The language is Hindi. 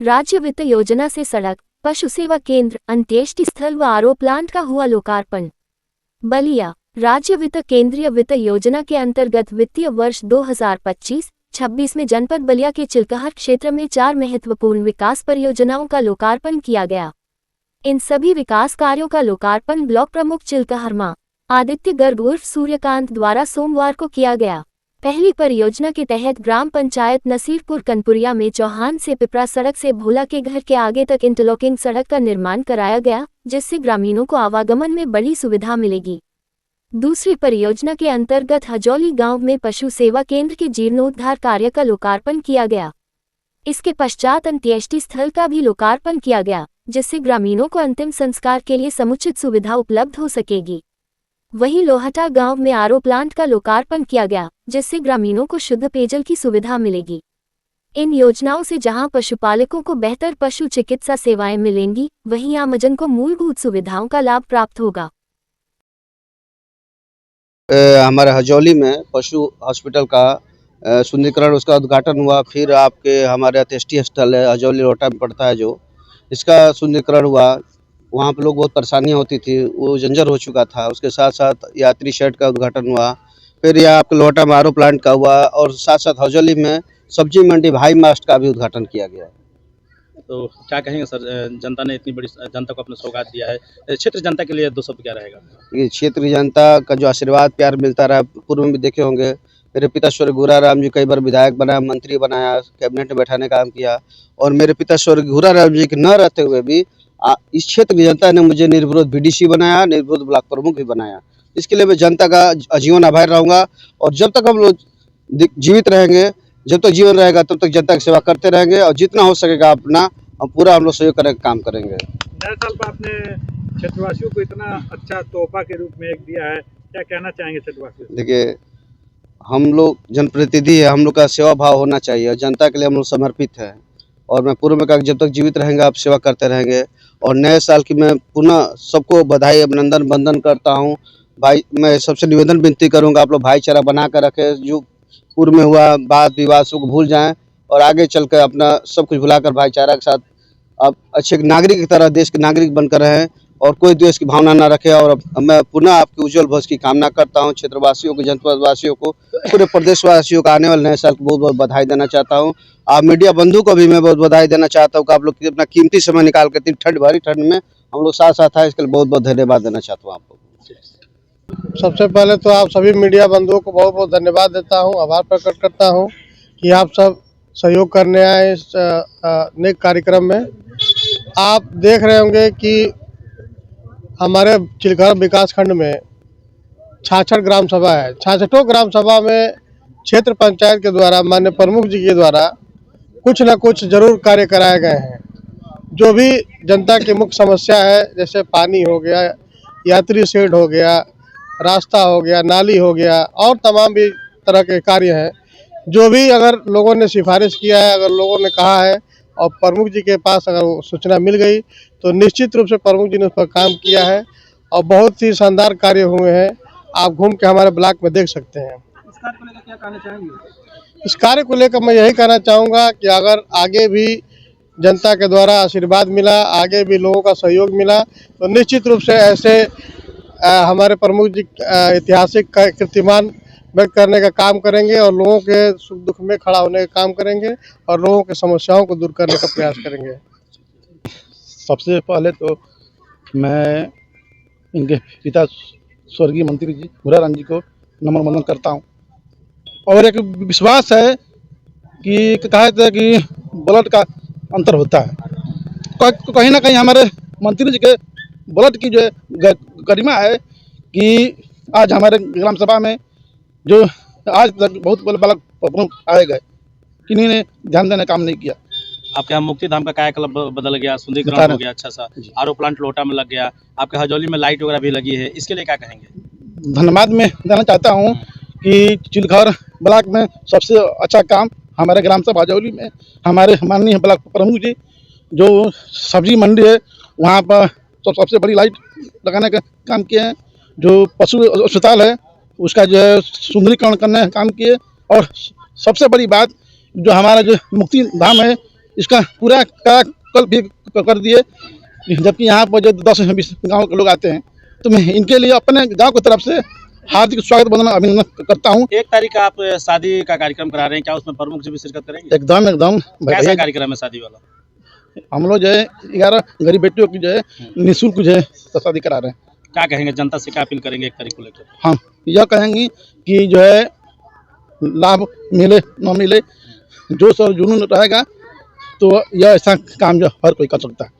राज्य वित्त योजना से सड़क, पशु सेवा केंद्र, अंत्येष्टि स्थल व आरओ प्लांट का हुआ लोकार्पण। बलिया राज्य वित्त केंद्रीय वित्त योजना के अंतर्गत वित्तीय वर्ष 2025-26 में जनपद बलिया के चिल्कहर क्षेत्र में 4 महत्वपूर्ण विकास परियोजनाओं का लोकार्पण किया गया। इन सभी विकास कार्यों का लोकार्पण ब्लॉक प्रमुख चिल्कहर मां आदित्य गर्ग उर्फ सूर्यकांत द्वारा सोमवार को किया गया। पहली परियोजना के तहत ग्राम पंचायत नसीरपुर कनपुरिया में चौहान से पिपरा सड़क से भोला के घर के आगे तक इंटरलॉकिंग सड़क का निर्माण कराया गया, जिससे ग्रामीणों को आवागमन में बड़ी सुविधा मिलेगी। दूसरी परियोजना के अंतर्गत हजौली गांव में पशु सेवा केंद्र के जीर्णोद्धार कार्य का लोकार्पण किया गया। इसके पश्चात अंत्येष्टि स्थल का भी लोकार्पण किया गया, जिससे ग्रामीणों को अंतिम संस्कार के लिए समुचित सुविधा उपलब्ध हो सकेगी। वहीं लोहटा गांव में आरओ प्लांट का लोकार्पण किया गया, जिससे ग्रामीणों को शुद्ध पेयजल की सुविधा मिलेगी। इन योजनाओं से जहां पशुपालकों को बेहतर पशु चिकित्सा सेवाएं मिलेंगी, वहीं आमजन को मूलभूत सुविधाओं का लाभ प्राप्त होगा। हमारे हजौली में पशु हॉस्पिटल का सुंदरीकरण, उसका उद्घाटन हुआ। फिर आपके हमारे अंत्येष्टि स्थल है हजौली लोहटा में पड़ता है, जो इसका सुंदरीकरण हुआ। वहाँ पे लोग बहुत परेशानियाँ होती थी, वो जंजर हो चुका था। उसके साथ साथ यात्री शेड का उद्घाटन हुआ। फिर यहाँ आपके लोहटा में आरओ प्लांट का हुआ, और साथ साथ हजौली में सब्जी मंडी भाई मास्ट का भी उद्घाटन किया गया। तो क्या कहेंगे सर, जनता ने इतनी बड़ी जनता को अपना सौगात दिया है, क्षेत्र जनता के लिए 2 शब्द क्या रहेगा? ये क्षेत्र की जनता का जो आशीर्वाद प्यार मिलता रहा, पूर्व में भी देखे होंगे। मेरे पिता स्वर्गीय गुराराम जी कई बार विधायक बनाया, मंत्री बनाया, कैबिनेट में बैठाने का काम किया, और मेरे पिता स्वर्गीय गुराराम जी के न रहते हुए भी इस क्षेत्र की जनता ने मुझे निर्विरोध बीडीसी बनाया, निर्विरोध ब्लॉक प्रमुख भी बनाया। इसके लिए मैं जनता का आजीवन आभार रहूँगा, और जब तक हम लोग जीवित रहेंगे, जब तक जीवन रहेगा, तब तक जनता की सेवा करते रहेंगे, और जितना हो सकेगा अपना पूरा हम लोग सहयोग करने का काम करेंगे। नए साल पर आपने क्षेत्रवासियों को इतना अच्छा तोहफा के रूप में एक दिया है, क्या कहना चाहेंगे क्षेत्रवासियों? देखिए, हम लोग जनप्रतिनिधि है, हम लोग का सेवा भाव होना चाहिए, और जनता के लिए हम लोग समर्पित है। और मैं पूर्व में कहा, जब तक जीवित रहेंगे आप सेवा करते रहेंगे। और नए साल की मैं पुनः सबको बधाई, अभिनंदन, वंदन करता हूँ। भाई, मैं सबसे निवेदन विनती करूँगा, आप लोग भाईचारा बना कर रखें। जो पूर्व में हुआ वाद विवाद सबको भूल जाएं, और आगे चलकर अपना सब कुछ भुलाकर भाईचारा के साथ आप अच्छे नागरिक की तरह देश के नागरिक बनकर रहें, और कोई द्वेष की भावना ना रखे। और मैं पुनः आपके उज्जवल भविष्य की कामना करता हूं। क्षेत्रवासियों को, जनपद वासियों को, पूरे प्रदेशवासियों को आने वाले नए साल को बहुत बहुत बधाई देना चाहता हूं। आप मीडिया बंधु को भी मैं बहुत बधाई देना चाहता हूं कि आप लोग अपना कीमती समय निकाल कर इतनी भरी ठंड में हम लोग साथ साथ आए, इसके लिए बहुत बहुत धन्यवाद देना चाहता हूँ आपको। सबसे पहले तो आप सभी मीडिया बंधुओं को बहुत बहुत धन्यवाद देता हूं, आभार प्रकट करता हूं कि आप सब सहयोग करने आए इस नेक कार्यक्रम में। आप देख रहे होंगे कि हमारे चिल्कहर विकास खंड में 66 ग्राम सभा है। 66 ग्राम सभा में क्षेत्र पंचायत के द्वारा, माननीय प्रमुख जी के द्वारा कुछ न कुछ जरूर कार्य कराए गए हैं। जो भी जनता की मुख्य समस्या है, जैसे पानी हो गया, यात्री शेड हो गया, रास्ता हो गया, नाली हो गया, और तमाम भी तरह के कार्य हैं। जो भी अगर लोगों ने सिफारिश किया है, अगर लोगों ने कहा है, और प्रमुख जी के पास अगर वो सूचना मिल गई, तो निश्चित रूप से प्रमुख जी ने उस पर काम किया है, और बहुत ही शानदार कार्य हुए हैं। आप घूम के हमारे ब्लॉक में देख सकते हैं। इस कार्य को लेकर क्या कहना चाहेंगे? इस कार्य को लेकर मैं यही कहना चाहूँगा कि अगर आगे भी जनता के द्वारा आशीर्वाद मिला, आगे भी लोगों का सहयोग मिला, तो निश्चित रूप से ऐसे हमारे प्रमुख जी ऐतिहासिक कीर्तिमान व्यक्त करने का काम करेंगे, और लोगों के सुख दुख में खड़ा होने का काम करेंगे, और लोगों की समस्याओं को दूर करने का प्रयास करेंगे। सबसे पहले तो मैं इनके पिता स्वर्गीय मंत्री जी गुराराम जी को नमन वंदन करता हूँ। और एक विश्वास है कि कहा जाता है कि ब्लड का अंतर होता है, कहीं ना कहीं हमारे मंत्री जी के ब्लड की जो गरिमा है कि आज हमारे ग्राम सभा में जो आज तक बहुत बड़े ब्लॉक प्रमुख आए गए, किन्हीं ने ध्यान देने काम नहीं किया। आपके यहाँ मुक्ति धाम का कायाकल्प बदल गया, सुंदरीकरण हो गया, अच्छा सा आरओ प्लांट लोहटा में लग गया, आपके हजौली में लाइट वगैरह भी लगी है, इसके लिए क्या कहेंगे? धन्यवाद मैं देना चाहता हूँ कि चिल्कहर ब्लॉक में सबसे अच्छा काम हमारे ग्राम सभा हजौली में हमारे माननीय ब्लॉक प्रमुख जी जो सब्जी मंडी है वहाँ पर सबसे बड़ी लाइट लगाने का काम किए हैं। जो पशु अस्पताल है उसका जो है सुंदरीकरण करने का काम किए, और सबसे बड़ी बात जो हमारा जो मुक्ति धाम है इसका पूरा कायाकल्प भी कर दिए। जबकि यहाँ पर जो 10-20 गाँव के लोग आते हैं, तो मैं इनके लिए अपने गांव की तरफ से हार्दिक स्वागत बंदना अभिनंदन करता हूँ। 1 तारीख का आप शादी का कार्यक्रम करा रहे हैं, क्या उसमें प्रमुख जी भी शिरकत करेंगे? एकदम कैसा कार्यक्रम है शादी वाला? हम लोग जो है 11 गरीब बेटियों की जो है निःशुल्क जो है शादी करा रहे हैं। क्या कहेंगे, जनता से क्या अपील करेंगे 1 तारीख को लेकर? हम यह कहेंगे कि जो है लाभ मिले न मिले, जोश और जुनून रहेगा तो यह ऐसा काम जो हर कोई कर सकता है।